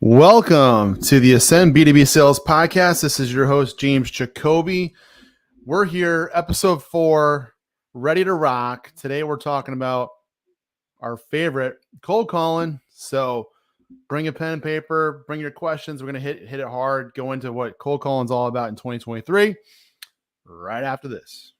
Welcome to the Ascend B2B Sales Podcast. This is your host, James Jacoby. We're here, episode 4, ready to rock. Today we're talking about our favorite, cold calling. So bring a pen and paper, bring your questions. We're going to hit it hard, go into what cold calling is all about in 2023 right after this.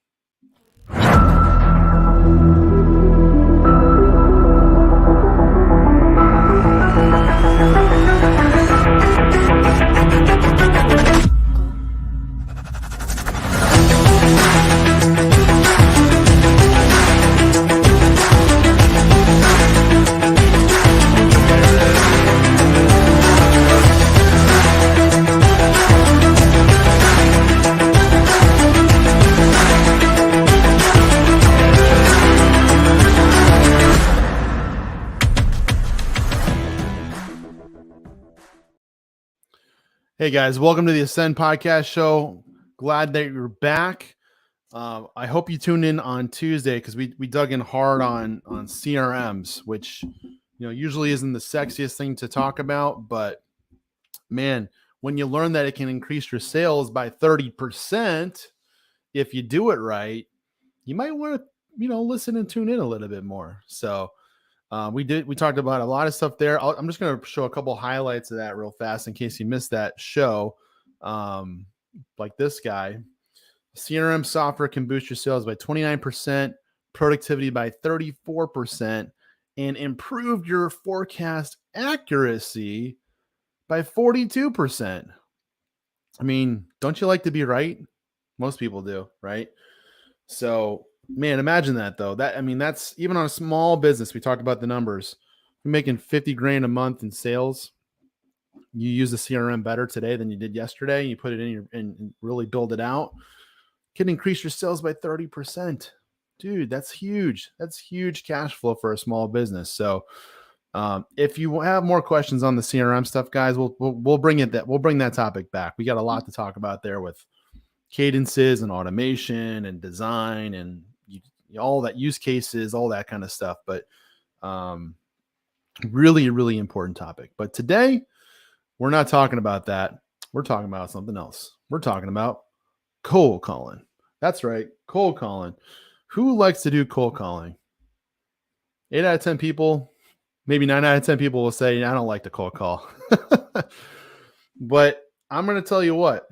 Hey guys, welcome to the Ascend Podcast Show. Glad that you're back. I hope you tuned in on Tuesday because we dug in hard on CRMs, which usually isn't the sexiest thing to talk about, but man, when you learn that it can increase your sales by 30% if you do it right, you might want to listen and tune in a little bit more. So we talked about a lot of stuff there. I'm just going to show a couple highlights of that real fast in case you missed that show. Like this guy, CRM software can boost your sales by 29%, productivity by 34%, and improve your forecast accuracy by 42%. I mean, don't you like to be right? Most people do, right? So man, imagine that though. That's even on a small business. We talked about the numbers. You're making 50 grand a month in sales. You use the CRM better today than you did yesterday. You put it in and really build it out. Can increase your sales by 30%. Dude, that's huge. That's huge cash flow for a small business. So if you have more questions on the CRM stuff, guys, we'll bring that topic back. We got a lot to talk about there with cadences and automation and design and all that use cases, all that kind of stuff. But Really, really important topic. But today, we're not talking about that. We're talking about something else. We're talking about cold calling. That's right, cold calling. Who likes to do cold calling? 8 out of 10 people, maybe 9 out of 10 people will say, I don't like to cold call. But I'm going to tell you what,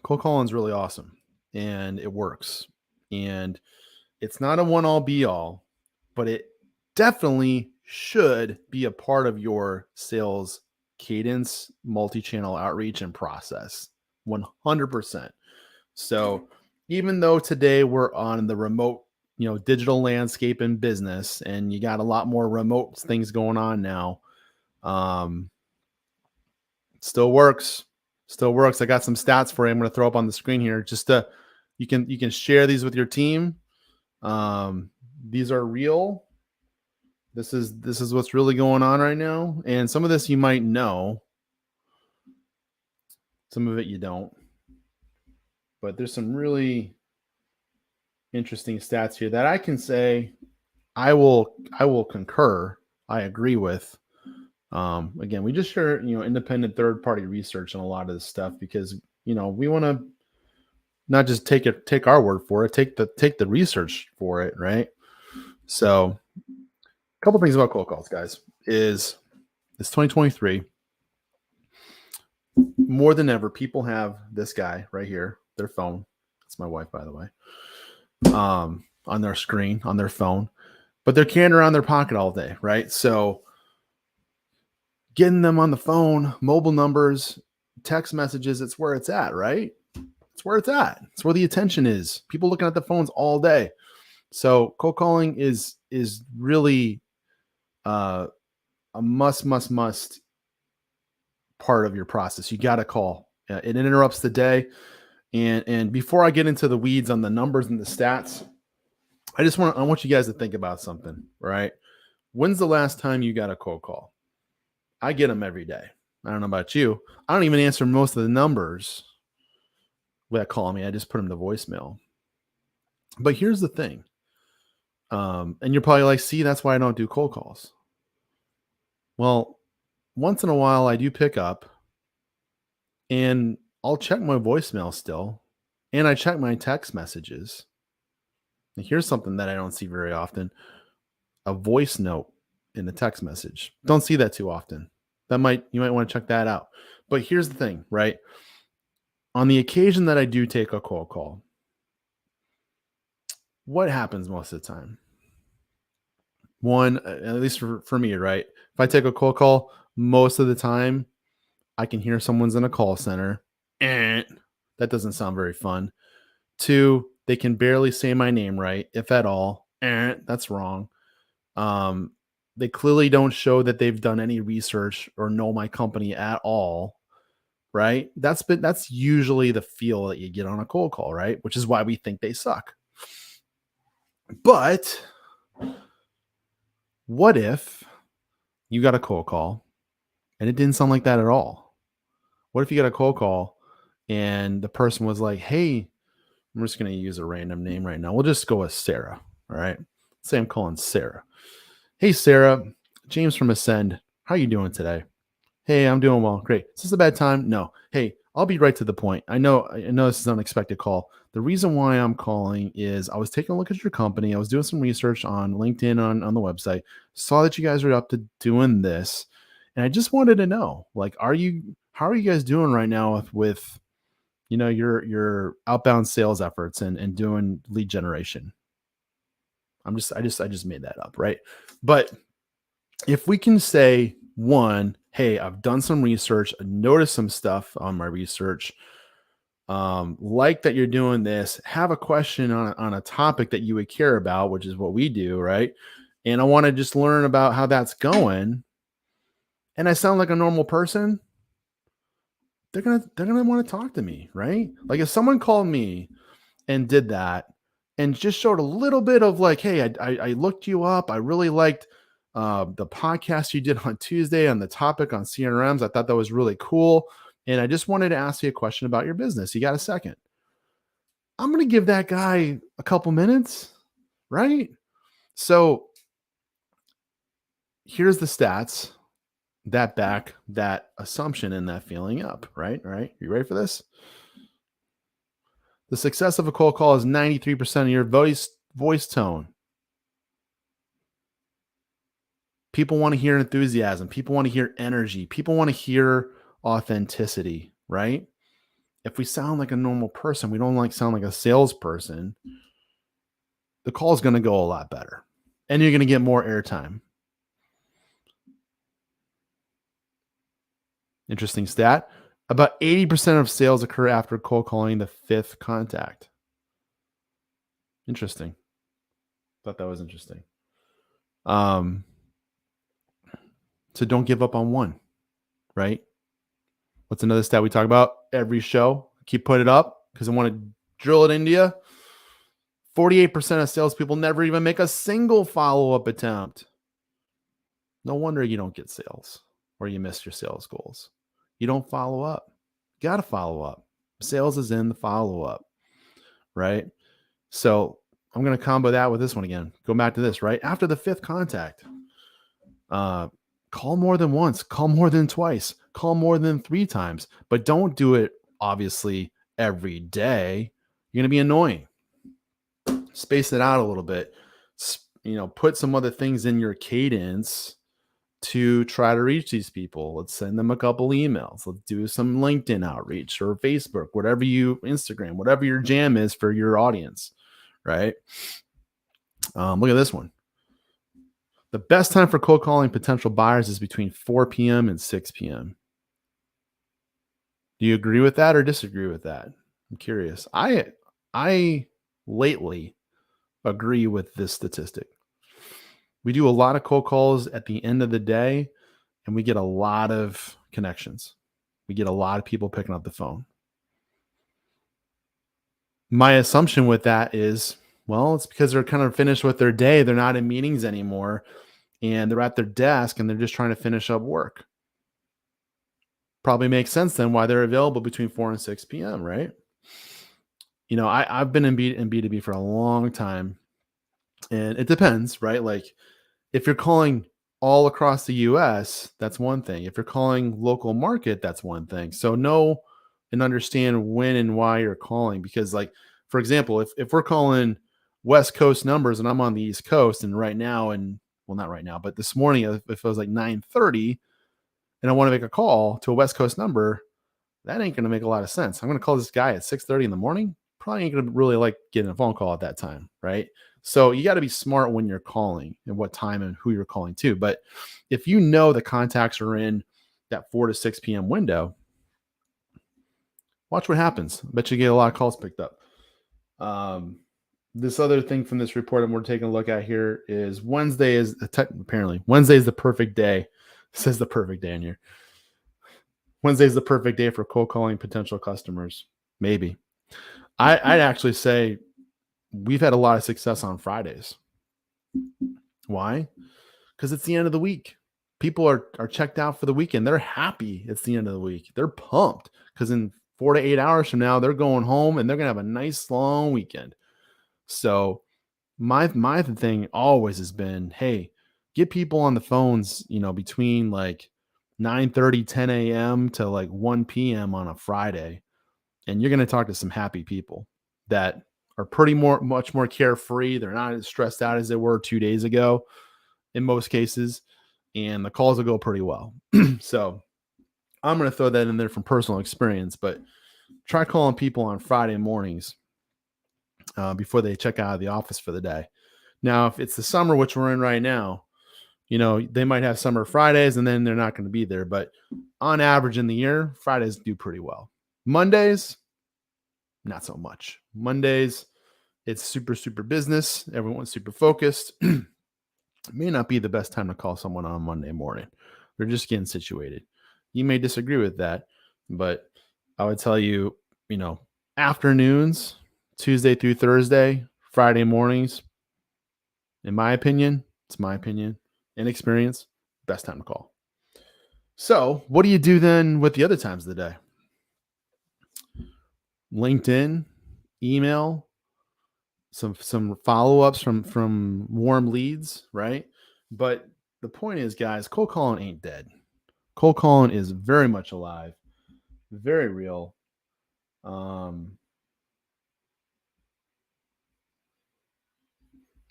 cold calling is really awesome and it works. And it's not a one all be all, but it definitely should be a part of your sales cadence, multi-channel outreach and process. 100%. So even though today we're on the remote, digital landscape in business, and you got a lot more remote things going on now, still works. Still works. I got some stats for you. I'm going to throw up on the screen here. Just you can share these with your team. These are real. This is what's really going on right now. And some of this you might know. Some of it you don't. But there's some really interesting stats here that I can say I will concur. I agree with. Again, we just share, independent third-party research on a lot of this stuff because, we want to not just take our word for it, take the research for it, right? So a couple things about cold calls, guys, is it's 2023. More than ever, people have this guy right here, their phone. That's my wife, by the way. On their screen, on their phone, but they're carrying around their pocket all day, right? So getting them on the phone, mobile numbers, text messages, it's where it's at, right? It's where it's at. It's where the attention is. People looking at the phones all day. So cold calling is really a must part of your process. You got to call. It interrupts the day. And before I get into the weeds on the numbers and the stats, I want you guys to think about something, right? When's the last time you got a cold call? I get them every day. I don't know about you. I don't even answer most of the numbers that call me. I just put them to voicemail. But here's the thing. And you're probably like, see, that's why I don't do cold calls. Well, once in a while I do pick up and I'll check my voicemail still. And I check my text messages. And here's something that I don't see very often. A voice note in a text message. Don't see that too often. You might want to check that out. But here's the thing, right? On the occasion that I do take a cold call, what happens most of the time? One, at least for me, right? If I take a cold call, most of the time I can hear someone's in a call center. That doesn't sound very fun. Two, they can barely say my name right, if at all. That's wrong. They clearly don't show that they've done any research or know my company at all, right? That's usually the feel that you get on a cold call, right? Which is why we think they suck. But what if you got a cold call and it didn't sound like that at all? What if you got a cold call and the person was like, hey, I'm just going to use a random name right now. We'll just go with Sarah. All right. Say I'm calling Sarah. Hey, Sarah, James from Ascend. How you doing today? Hey, I'm doing well. Great. Is this a bad time? No. Hey, I'll be right to the point. I know this is an unexpected call. The reason why I'm calling is I was taking a look at your company. I was doing some research on LinkedIn on the website. Saw that you guys are up to doing this. And I just wanted to know, like, how are you guys doing right now with your outbound sales efforts and doing lead generation? I just made that up, right? But if we can say, one, hey, I've done some research, I noticed some stuff on my research, like that you're doing this, have a question on a topic that you would care about, which is what we do, right? And I want to just learn about how that's going, and I sound like a normal person, they're gonna want to talk to me, right? Like if someone called me and did that and just showed a little bit of like, hey, I looked you up, I really liked the podcast you did on Tuesday on the topic on CRMs. I thought that was really cool. And I just wanted to ask you a question about your business. You got a second? I'm going to give that guy a couple minutes, right? So here's the stats that back that assumption and that feeling up, right? All right. You ready for this? The success of a cold call is 93% of your voice tone. People want to hear enthusiasm. People want to hear energy. People want to hear authenticity, right? If we sound like a normal person, we don't sound like a salesperson, the call is going to go a lot better. And you're going to get more airtime. Interesting stat. About 80% of sales occur after cold calling the fifth contact. Interesting. Thought that was interesting. So don't give up on one, right? What's another stat we talk about every show? Keep putting it up because I want to drill it into you. 48% of salespeople never even make a single follow-up attempt. No wonder you don't get sales or you miss your sales goals. You don't follow up. You got to follow up. Sales is in the follow-up, right? So I'm going to combo that with this one again. Go back to this, right? After the fifth contact, call more than once, call more than twice, call more than 3 times, but don't do it obviously every day. You're going to be annoying. Space it out a little bit. Put some other things in your cadence to try to reach these people. Let's send them a couple emails. Let's do some LinkedIn outreach or Facebook, Instagram, whatever your jam is for your audience, right? Look at this one. The best time for cold calling potential buyers is between 4 p.m. and 6 p.m. Do you agree with that or disagree with that? I'm curious. I lately agree with this statistic. We do a lot of cold calls at the end of the day, and we get a lot of connections. We get a lot of people picking up the phone. My assumption with that is, well, it's because they're kind of finished with their day. They're not in meetings anymore, and they're at their desk, and they're just trying to finish up work. Probably makes sense then why they're available between 4 and 6 p.m., right? I've been in B2B for a long time, and it depends, right? Like if you're calling all across the US, that's one thing. If you're calling local market, that's one thing. So know and understand when and why you're calling. Because like, for example, if we're calling West Coast numbers and I'm on the East Coast and right now, not right now, but this morning, if it was like 9:30 and I want to make a call to a West Coast number, that ain't going to make a lot of sense. I'm going to call this guy at 6:30 in the morning. Probably ain't going to really like getting a phone call at that time, right? So you got to be smart when you're calling and what time and who you're calling to. But if you know the contacts are in that 4 to 6 p.m. window, watch what happens. I bet you get a lot of calls picked up. This other thing from this report that we're taking a look at here is Wednesday is the perfect day. It says the perfect day in here. Wednesday is the perfect day for cold calling potential customers. Maybe. I'd actually say we've had a lot of success on Fridays. Why? Because it's the end of the week. People are checked out for the weekend. They're happy it's the end of the week. They're pumped because in 4 to 8 hours from now, they're going home and they're going to have a nice long weekend. So my thing always has been, hey, get people on the phones, between like 9:30, 10 a.m. to like 1 p.m. on a Friday. And you're going to talk to some happy people that are much more carefree. They're not as stressed out as they were 2 days ago in most cases. And the calls will go pretty well. So I'm going to throw that in there from personal experience, but try calling people on Friday mornings before they check out of the office for the day. Now, if it's the summer, which we're in right now, they might have summer Fridays and then they're not going to be there. But on average in the year, Fridays do pretty well. Mondays, not so much. Mondays, it's super, super business. Everyone's super focused. It may not be the best time to call someone on Monday morning. They're just getting situated. You may disagree with that, but I would tell you, afternoons, Tuesday through Thursday, Friday mornings, in my opinion, it's my opinion and experience, best time to call. So what do you do then with the other times of the day? LinkedIn, email, some follow-ups from warm leads, right? But the point is, guys, cold calling ain't dead. Cold calling is very much alive, very real. And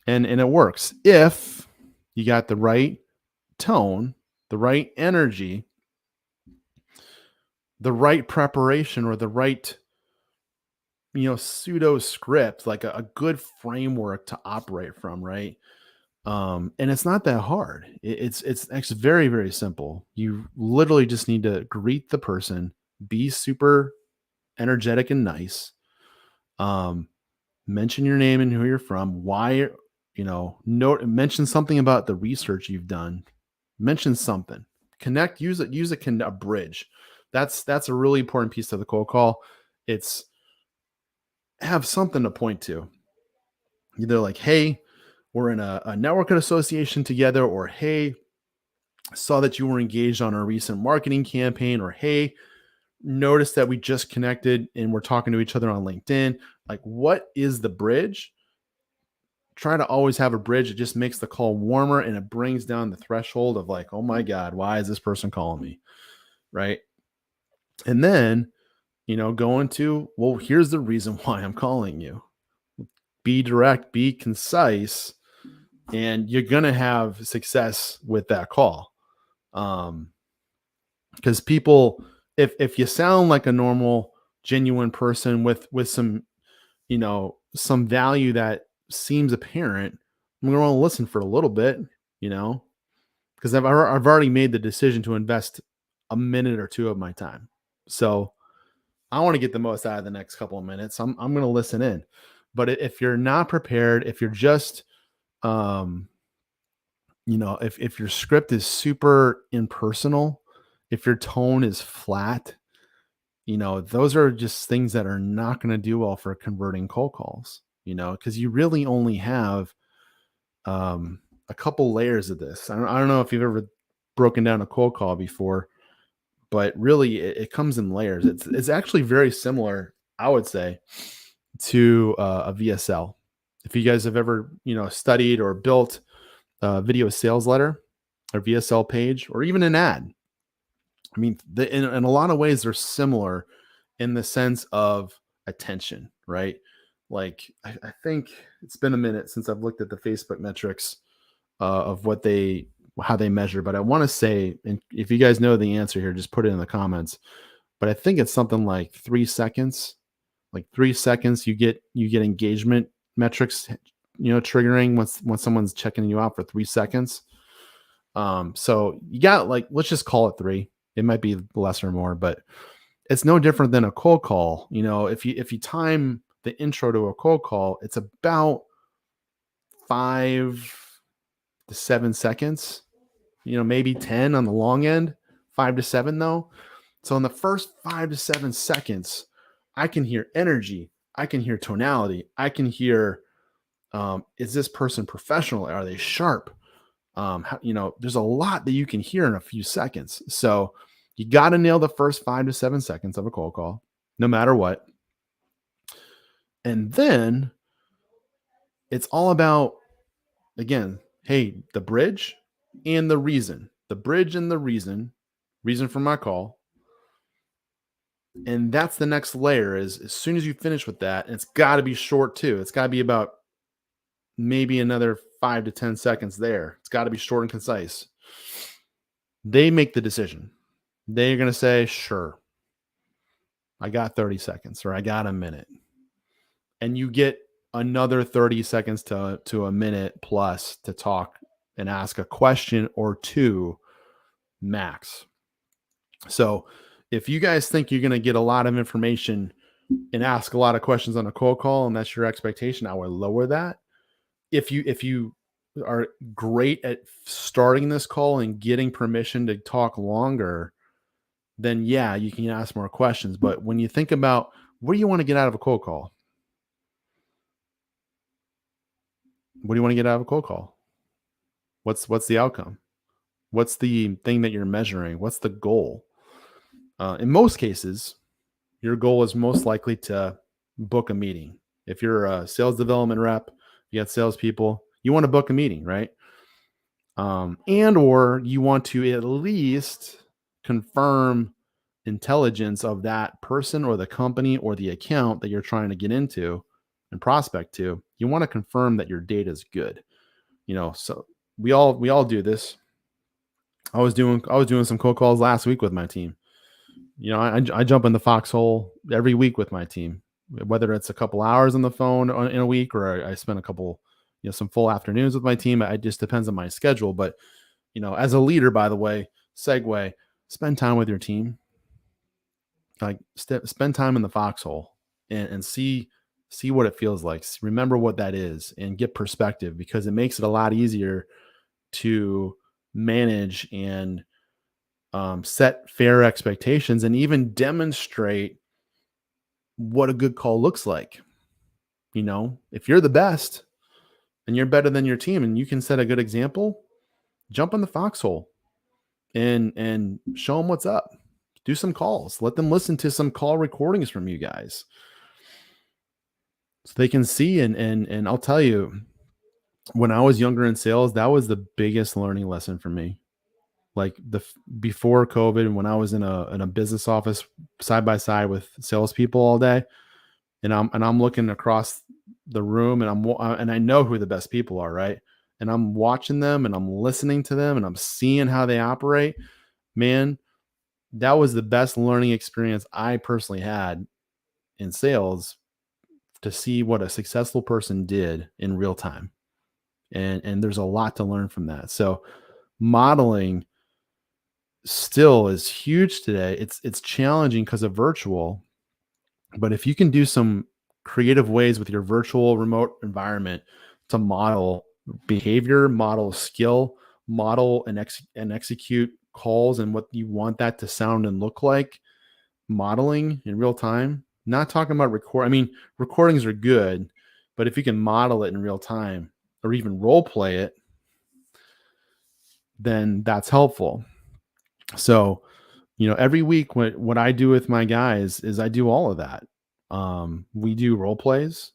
it works if you got the right tone, the right energy, the right preparation, or the right, pseudo script, like a good framework to operate from, right? And it's not that hard. It's actually very, very simple. You literally just need to greet the person, be super energetic and nice. Um, Mention your name and who you're from, why, note, mention something about the research you've done. Mention something. Connect, use a bridge. That's a really important piece of the cold call. It's have something to point to. Either like, hey, we're in a networking association together, or hey, saw that you were engaged on a recent marketing campaign, or hey, noticed that we just connected and we're talking to each other on LinkedIn. Like, what is the bridge? Try to always have a bridge. It just makes the call warmer, and it brings down the threshold of like, oh my God, why is this person calling me? Right. And then, go into, well, here's the reason why I'm calling you. Be direct, be concise, and you're going to have success with that call. Because people, if you sound like a normal, genuine person with some, some value that seems apparent, I'm going to want to listen for a little bit, because I've already made the decision to invest a minute or two of my time. So I want to get the most out of the next couple of minutes. I'm going to listen in. But if you're not prepared, if you're just, if your script is super impersonal, if your tone is flat, those are just things that are not going to do well for converting cold calls, because you really only have a couple layers of this. I don't know if you've ever broken down a cold call before, but really it comes in layers. It's actually very similar, I would say, to a VSL. If you guys have ever, studied or built a video sales letter or VSL page, or even an ad, I mean, in a lot of ways, they're similar in the sense of attention, right? Like, I think it's been a minute since I've looked at the Facebook metrics of how they measure, but I want to say, and if you guys know the answer here, just put it in the comments. But I think it's something like 3 seconds. Like 3 seconds, you get engagement metrics, triggering once someone's checking you out for 3 seconds. So you got, like, let's just call it 3. It might be less or more, but it's no different than a cold call. If you time the intro to a cold call, it's about 5 to 7 seconds, maybe 10 on the long end, 5 to 7 though. So in the first 5 to 7 seconds, I can hear energy, I can hear tonality, I can hear, is this person professional? Are they sharp? There's a lot that you can hear in a few seconds. So you got to nail the first 5 to 7 seconds of a cold call, no matter what. And then it's all about, again, hey, the bridge and the reason. The bridge and the reason for my call. And that's the next layer. Is as soon as you finish with that, and it's got to be short too. It's got to be about maybe another 5 to 10 seconds there. It's got to be short and concise. They make the decision. They're going to say, sure, I got 30 seconds or I got a minute. And you get another 30 seconds to a minute plus to talk and ask a question or two max. So if you guys think you're going to get a lot of information and ask a lot of questions on a cold call, and that's your expectation, I would lower that. If you are great at starting this call and getting permission to talk longer, then yeah, you can ask more questions. But when you think about what do you want to get out of a cold call? What do you want to get out of a cold call? What's the outcome? What's the thing that you're measuring? What's the goal? In most cases, your goal is most likely to book a meeting. If you're a sales development rep, you got salespeople, you want to book a meeting, right? And or you want to at least confirm intelligence of that person or the company or the account that you're trying to get into and prospect to. You want to confirm that your data is good. So we all do this. I was doing some cold calls last week with my team. I jump in the foxhole every week with my team, whether it's a couple hours on the phone in a week, or I spend a couple, some full afternoons with my team. It just depends on my schedule. But as a leader, by the way, segue, spend time with your team. Like spend time in the foxhole and see what it feels like. Remember what that is and get perspective, because it makes it a lot easier to manage and set fair expectations and even demonstrate what a good call looks like. If you're the best and you're better than your team and you can set a good example, jump in the foxhole and show them what's up. Do some calls. Let them listen to some call recordings from you guys so they can see. And I'll tell you, when I was younger in sales, that was the biggest learning lesson for me. Like before COVID, when I was in a business office side by side with salespeople all day, and I'm looking across the room, and I know who the best people are, right? And I'm watching them and I'm listening to them and I'm seeing how they operate. Man, that was the best learning experience I personally had in sales, to see what a successful person did in real time. And there's a lot to learn from that. So modeling still is huge today. It's challenging because of virtual, but if you can do some creative ways with your virtual remote environment to model behavior, model skill, model and execute calls and what you want that to sound and look like, modeling in real time, not talking about recordings are good, but if you can model it in real time or even role play it, then that's helpful. So, every week what I do with my guys is I do all of that. We do role plays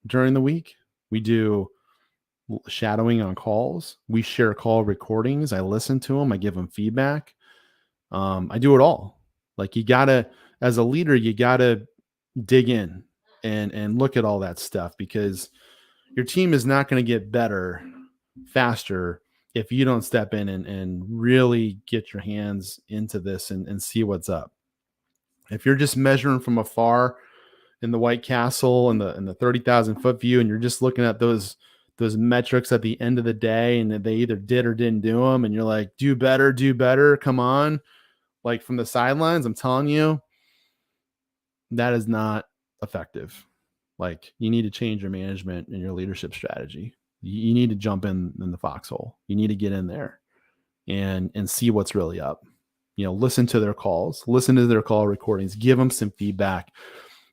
during the week. We do shadowing on calls. We share call recordings. I listen to them. I give them feedback. I do it all. Like as a leader, you gotta dig in and look at all that stuff, because your team is not going to get better faster if you don't step in and really get your hands into this and see what's up. If you're just measuring from afar in the White Castle and the 30,000 foot view, and you're just looking at those metrics at the end of the day, and they either did or didn't do them, and you're like, do better, come on, like from the sidelines, I'm telling you, that is not effective. Like, you need to change your management and your leadership strategy. You need to jump in the foxhole. You need to get in there and see what's really up. Listen to their calls, listen to their call recordings, give them some feedback,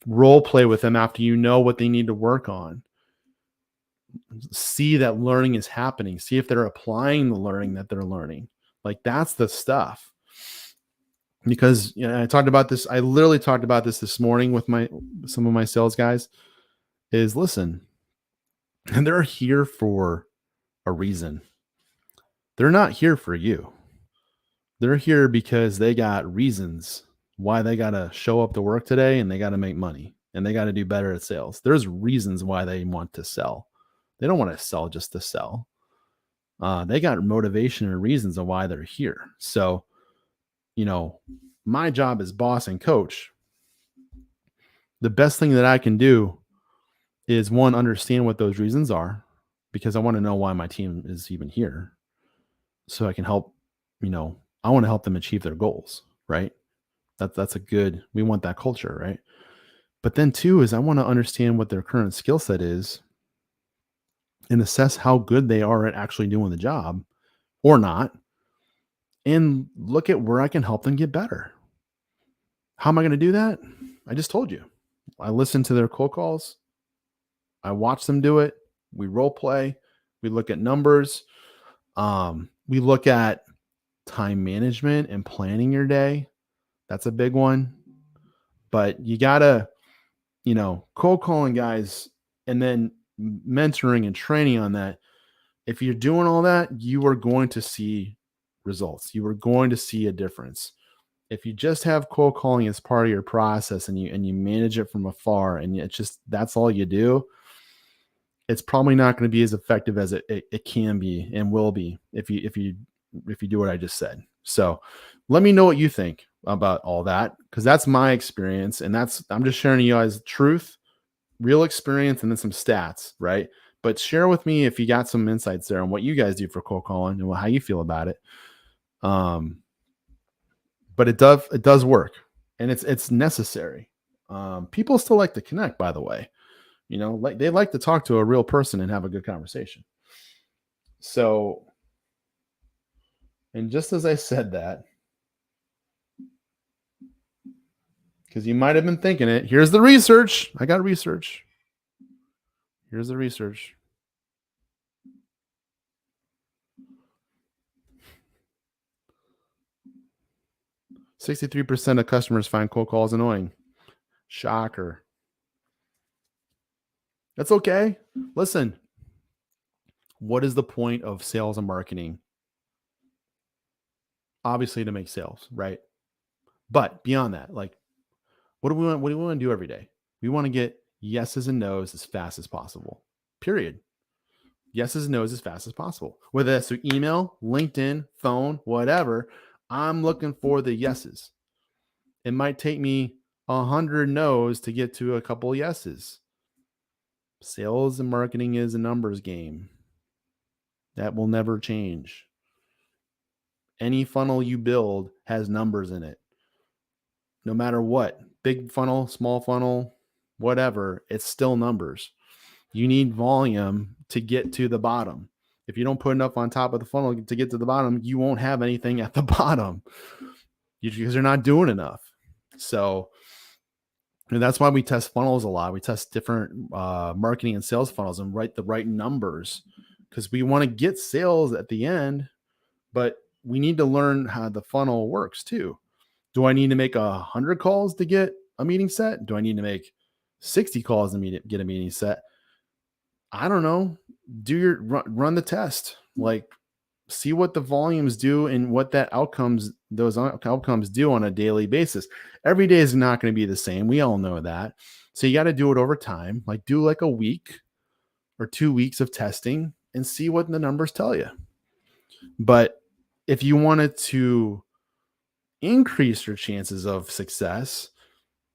role play with them after you know what they need to work on. See that learning is happening. See if they're applying the learning that they're learning. Like, that's the stuff. Because I literally talked about this morning with some of my sales guys, is listen, and they're here for a reason. They're not here for you. They're here because they got reasons why they got to show up to work today, and they got to make money, and they got to do better at sales. There's reasons why they want to sell. They don't want to sell just to sell. They got motivation and reasons of why they're here. So, my job as boss and coach, the best thing that I can do is, one, understand what those reasons are, because I want to know why my team is even here, so I can help. I want to help them achieve their goals, right? We want that culture, right? But then two is, I want to understand what their current skill set is and assess how good they are at actually doing the job or not, and look at where I can help them get better. How am I going to do that? I just told you. I listen to their cold calls. I watch them do it. We role play. We look at numbers. We look at time management and planning your day. That's a big one. But you gotta, cold calling guys and then mentoring and training on that If you're doing all that, you are going to see results. You are going to see a difference. If you just have cold calling as part of your process and you manage it from afar and it's just that's all you do, it's probably not going to be as effective as it can be and will be if you do what I just said. So let me know what you think about all that, because that's my experience, and I'm just sharing you guys truth, real experience, and then some stats, right? But share with me if you got some insights there on what you guys do for cold calling and how you feel about it. But it does work, and it's necessary. People still like to connect, by the way. Like they like to talk to a real person and have a good conversation. So, and just as I said that, because you might have been thinking it, here's the research. I got research. Here's the research. %63% of customers find cold calls annoying. Shocker. That's okay. Listen, what is the point of sales and marketing? Obviously to make sales, right? But beyond that, like, what do we want to do every day? We want to get yeses and nos as fast as possible. Period. Yeses and nos as fast as possible. Whether that's through email, LinkedIn, phone, whatever, I'm looking for the yeses. It might take me 100 no's to get to a couple yeses. Sales and marketing is a numbers game. That will never change. Any funnel you build has numbers in it. No matter what, big funnel, small funnel, whatever, it's still numbers. You need volume to get to the bottom. If you don't put enough on top of the funnel to get to the bottom, you won't have anything at the bottom because you're not doing enough. So, and that's why we test funnels a lot. We test different marketing and sales funnels and write the right numbers, because we want to get sales at the end, but we need to learn how the funnel works too. Do I need to make 100 calls to get a meeting set? Do I need to make 60 calls to get a meeting set? I don't know. Run the test. Like, see what the volumes do and what those outcomes do on a daily basis. Every day is not going to be the same. We all know that. So you got to do it over time. Like, do like a week or 2 weeks of testing and see what the numbers tell you. But if you wanted to increase your chances of success,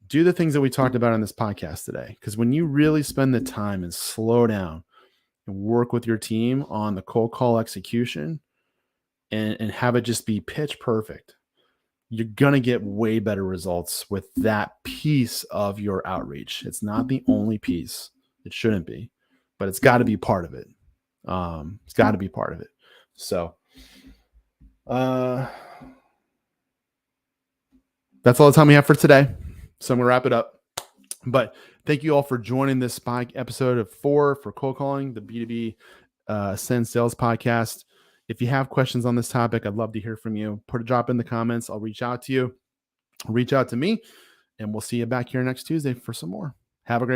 do the things that we talked about on this podcast today. Because when you really spend the time and slow down and work with your team on the cold call execution and have it just be pitch perfect, you're going to get way better results with that piece of your outreach. It's not the only piece. It shouldn't be, but it's got to be part of it. It's got to be part of it. So, that's all the time we have for today. So I'm going to wrap it up. But thank you all for joining this episode of 4 for cold calling, the B2B Ascend Sales Podcast. If you have questions on this topic, I'd love to hear from you. Put a drop in the comments. I'll reach out to you. Reach out to me, and we'll see you back here next Tuesday for some more. Have a great